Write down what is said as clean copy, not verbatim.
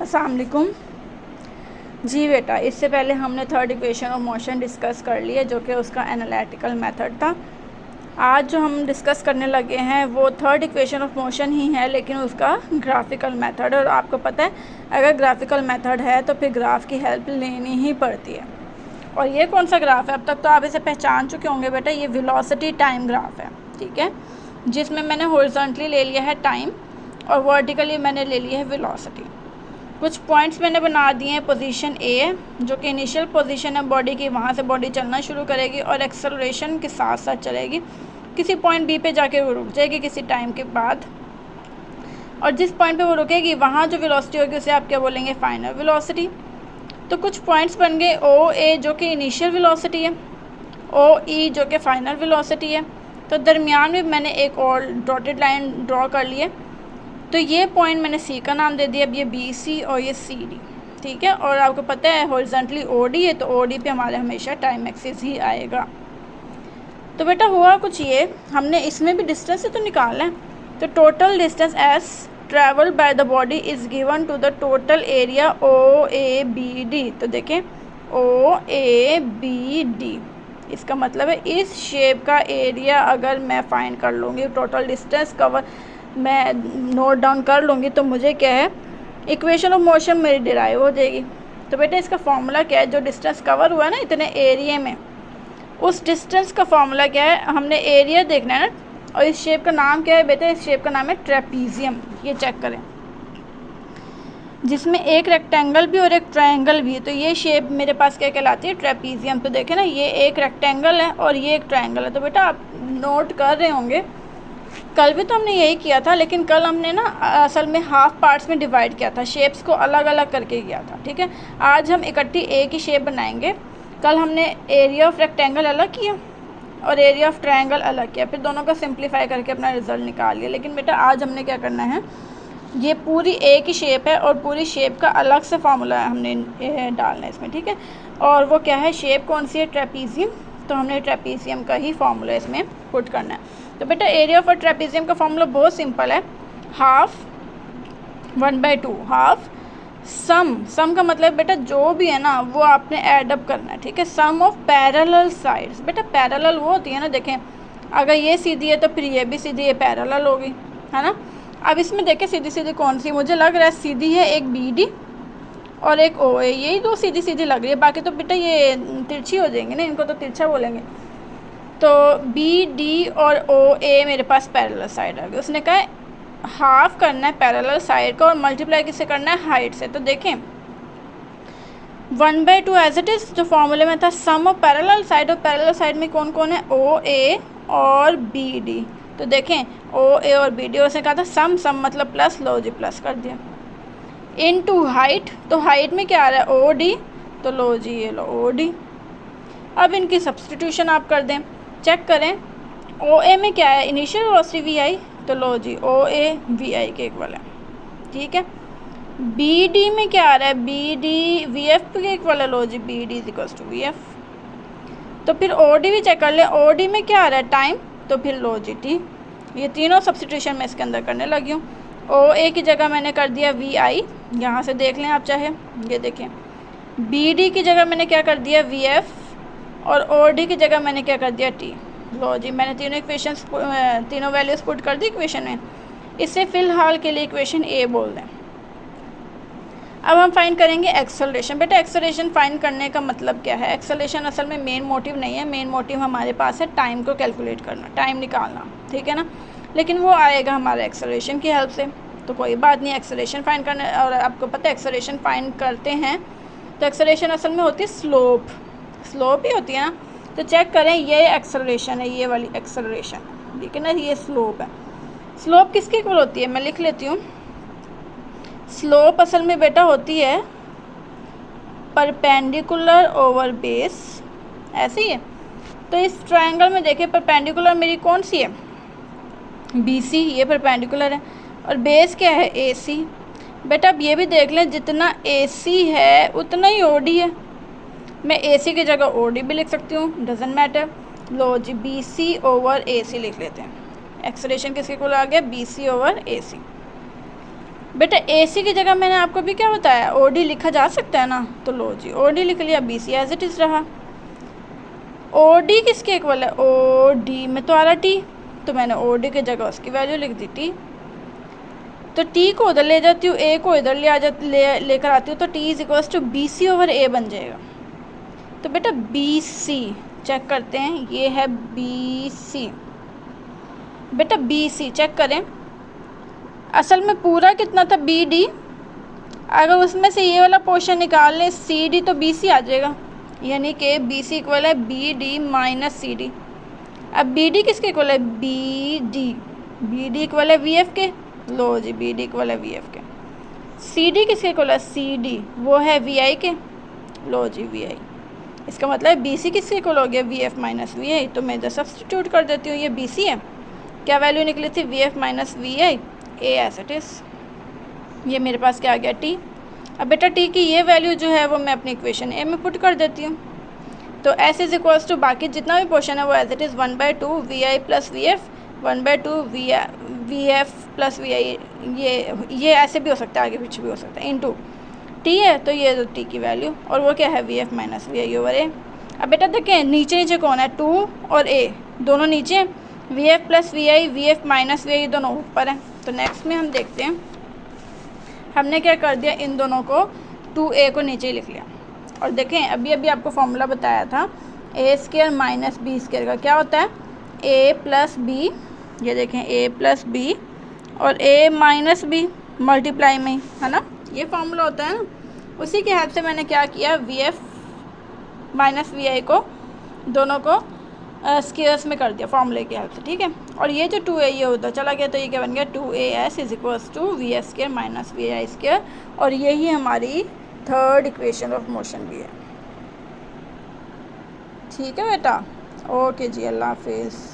अस्सलाम वालेकुम जी बेटा। इससे पहले हमने third equation of motion discuss कर लिया जो कि उसका एनालिटिकल मेथड था। आज जो हम डिस्कस करने लगे हैं वो थर्ड इक्वेशन ऑफ मोशन ही है, लेकिन उसका ग्राफिकल मेथड। और आपको पता है अगर ग्राफिकल मेथड है तो फिर ग्राफ की हेल्प लेनी ही पड़ती है। और ये कौन सा ग्राफ है? अब तक तो आप इसे पहचान चुके होंगे बेटा, ये वेलोसिटी टाइम ग्राफ है, ठीक है, जिसमें मैंने हॉरिजॉन्टली ले लिया है टाइम और वर्टिकली मैंने ले लिया है वेलोसिटी। कुछ पॉइंट्स मैंने बना दिए हैं। पोजीशन ए है जो कि इनिशियल पोजीशन है बॉडी की, वहाँ से बॉडी चलना शुरू करेगी और एक्सेलरेशन के साथ साथ चलेगी। किसी पॉइंट बी पे जाके वो रुक जाएगी किसी टाइम के बाद, और जिस पॉइंट पे वो रुकेगी वहाँ जो वेलोसिटी होगी उसे आप क्या बोलेंगे? Final velocity. तो कुछ पॉइंट्स बन गए ओ ए जो कि इनिशियल वेलोसिटी है, ओ ई जो कि फाइनल वेलोसिटी है। तो दरमियान में मैंने एक और डॉटेड लाइन ड्रॉ कर ली है। तो ये पॉइंट मैंने सी का नाम दे दिया। अब ये बी सी और ये सी डी, ठीक है। और आपको पता है हॉरिजॉन्टली ओ डी है, तो ओ डी पे हमारे हमेशा टाइम एक्सिस ही आएगा। तो बेटा हुआ कुछ ये, हमने इसमें भी डिस्टेंस से तो निकालना है। तो total distance S travel by the body is given to the total area O A B D. तो देखें ओ ए बी डी, इसका मतलब है इस शेप का एरिया अगर मैं फाइंड कर लूँगी, टोटल डिस्टेंस कवर मैं नोट डाउन कर लूँगी, तो मुझे क्या है, इक्वेशन ऑफ मोशन मेरी डिराइव हो जाएगी। तो बेटा इसका फॉर्मूला क्या है? जो डिस्टेंस कवर हुआ है ना इतने एरिया में, उस डिस्टेंस का फॉर्मूला क्या है? हमने एरिया देखना है ना। और इस शेप का नाम क्या है बेटा? इस शेप का नाम है ट्रेपीजियम। ये चेक करें, जिसमें एक रेक्टेंगल भी और एक ट्रायंगल भी है। तो ये शेप मेरे पास क्या कहलाती है? ट्रेपीजियम। तो देखें ना, ये एक रेक्टेंगल है और ये एक ट्रायंगल है। तो बेटा आप नोट कर रहे होंगे, कल भी तो हमने यही किया था, लेकिन कल हमने ना असल में हाफ पार्ट्स में डिवाइड किया था, शेप्स को अलग अलग करके किया था, ठीक है। आज हम इकट्ठी एक ही शेप बनाएंगे। कल हमने एरिया ऑफ रेक्टेंगल अलग किया और एरिया ऑफ ट्रायंगल अलग किया, फिर दोनों को सिंप्लीफाई करके अपना रिजल्ट निकाल लिया। लेकिन बेटा आज हमने क्या करना है, ये पूरी एक ही शेप है और पूरी शेप का अलग से फार्मूला हमने डालना है इसमें, ठीक है। और वो क्या है? शेप कौन सी है? ट्रेपीजियम। तो हमने ट्रेपीजियम का ही फार्मूला इसमें पुट करना है। तो बेटा एरिया ऑफ ट्रेपीजियम का फार्मूला बहुत सिंपल है, हाफ 1/2 हाफ सम का मतलब बेटा जो भी है ना वो आपने ऐड अप करना है, ठीक है। सम ऑफ पैरेलल साइड्स। बेटा पैरेलल वो होती है ना, देखें अगर ये सीधी है तो फिर ये भी सीधी, ये पैरेलल होगी, है ना। अब इसमें देखें सीधी सीधी कौन सी, मुझे लग रहा है सीधी है एक बी डी और एक ओ ए, यही दो सीधी सीधी लग रही है, बाकी तो बेटा ये तिरछी हो जाएंगे ना, इनको तो तिरछा बोलेंगे। तो बी डी और ओ ए मेरे पास पैरेलल साइड आ गई। उसने कहा हाफ करना है पैरेलल साइड का और मल्टीप्लाई किससे करना है? हाइट से। तो देखें 1/2 एज इट इज़ जो फॉर्मूले में था, सम ऑफ पैरेलल साइड, और पैरेलल साइड में कौन कौन है? ओ ए और बी डी। तो देखें ओ ए और बी डी, उसने कहा था सम मतलब प्लस, लो जी प्लस कर दिया, इनटू हाइट। तो हाइट में क्या आ रहा है? O D. तो लो जी ये लो ओ डी। अब इनकी सब्सटीट्यूशन आप कर दें, चेक करें ओ ए में क्या है? इनिशियल वेलोसिटी वी आई। तो लो जी ओ ए वी आई के इक्वल है, ठीक है। बी डी में क्या आ रहा है? बी डी वी एफ के इक्वल है। लो जी B D is equals to V F. तो फिर ओ डी भी चेक कर लें, ओ डी में क्या आ रहा है? टाइम। तो फिर लो जी टी। ये तीनों सब्सटीट्यूशन मैं इसके अंदर करने लगी हूँ। ओ ए की जगह मैंने कर दिया वी आई, यहाँ से देख लें आप चाहे, ये देखें। बी डी की जगह मैंने क्या कर दिया? V F. और ओ डी की जगह मैंने क्या कर दिया? टी। लो जी मैंने तीनों इक्वेशंस, तीनों वैल्यूज पुट कर दी इक्वेशन में। इसे फ़िलहाल के लिए इक्वेशन ए बोल दें। अब हम फाइंड करेंगे एक्सेलरेशन। बेटा एक्सेलरेशन फाइंड करने का मतलब क्या है? एक्सेलरेशन असल में मेन मोटिव नहीं है, मेन मोटिव हमारे पास है टाइम को कैलकुलेट करना, टाइम निकालना, ठीक है ना। लेकिन वो आएगा हमारे एक्सेलरेशन की हेल्प से, तो कोई बात नहीं। एक्सेलरेशन फाइंड करने, और आपको पता है एक्सेलरेशन फाइंड करते हैं तो एक्सेलरेशन असल में होती है स्लोप ही होती है ना। तो चेक करें ये एक्सेलरेशन है, ये वाली एक्सेलरेशन, ठीक है ना, ये स्लोप है। स्लोप किसकी इक्वल होती है? मैं लिख लेती हूँ। स्लोप असल में बेटा होती है परपेंडिकुलर ओवर बेस, ऐसे ही है। तो इस ट्रायंगल में देखिए परपेंडिकुलर मेरी कौन सी है? बी सी, ये परपेंडिकुलर है। और बेस क्या है? ए सी। बेटा अब ये भी देख लें, जितना ए सी है उतना ही ओ डी है। मैं ए सी की जगह ओ डी भी लिख सकती हूँ, डजेंट मैटर। लो जी B C over A C लिख लेते हैं। एक्सेलरेशन किसके इक्वल आ गया? B C over A C. बेटा AC की जगह मैंने आपको भी क्या बताया, OD लिखा जा सकता है ना, तो लो जी OD लिख लिया, BC एज इट इज़ रहा। OD किसके इक्वल है, OD में तो आ रहा T, तो मैंने OD की जगह उसकी वैल्यू लिख दी T। तो T को उधर ले जाती हूँ, A को इधर लेकर आती हूँ, तो T is equals to BC over A बन जाएगा। तो बेटा BC चेक करते हैं, ये है BC। बेटा BC चेक करें, असल में पूरा कितना था BD, अगर उसमें से ये वाला पोर्शन निकाल लें CD तो BC आ जाएगा, यानी कि BC इक्वल है BD माइनस CD। अब BD किसके इक्वल है, BD इक्वल है VF के, लो जी BD इक्वल है VF के। CD किसके इक्वल है, CD वो है VI के, लो जी VI। इसका मतलब BC किसके इक्वल हो गया, VF माइनस VI। तो मैं इधर सब्स्टिट्यूट कर देती हूँ, ये BC है, क्या वैल्यू निकली थी, VF minus VI, A as it is. ये मेरे पास क्या आ गया T। अब बेटा T की ये वैल्यू जो है वो मैं अपनी इक्वेशन A में पुट कर देती हूँ। तो S इज इक्वल्स टू बाकी जितना भी पोर्शन है वो as it is 1/2 VI plus VF, 1/2 VF plus VI, ये ऐसे भी हो सकता है, आगे पीछे भी हो सकता है, इनटू T है, तो ये तो T की वैल्यू, और वो क्या है VF minus VI over A। अब बेटा देखें नीचे नीचे कौन है, 2 और A दोनों नीचे, VF plus VI, VF minus VI दोनों ऊपर है। तो नेक्स्ट में हम देखते हैं, हमने क्या कर दिया, इन दोनों को 2A को नीचे ही लिख लिया। और देखें अभी आपको फॉर्मूला बताया था A² माइनस B² का क्या होता है, A प्लस B, ये देखें A प्लस B और A माइनस B मल्टीप्लाई में, है ना, ये फॉर्मूला होता है ना। उसी के हेल्प से मैंने क्या किया, VF माइनस VI को दोनों को स्क्वेयर्स में कर दिया फॉर्मूले की हेल्प से, ठीक है। और ये जो 2A ये उधर चला गया, तो ये क्या बन गया, 2AS is equals to VS² minus VI², और यही हमारी थर्ड इक्वेशन ऑफ मोशन भी है। ठीक है बेटा, ओके जी, अल्लाह हाफिज़।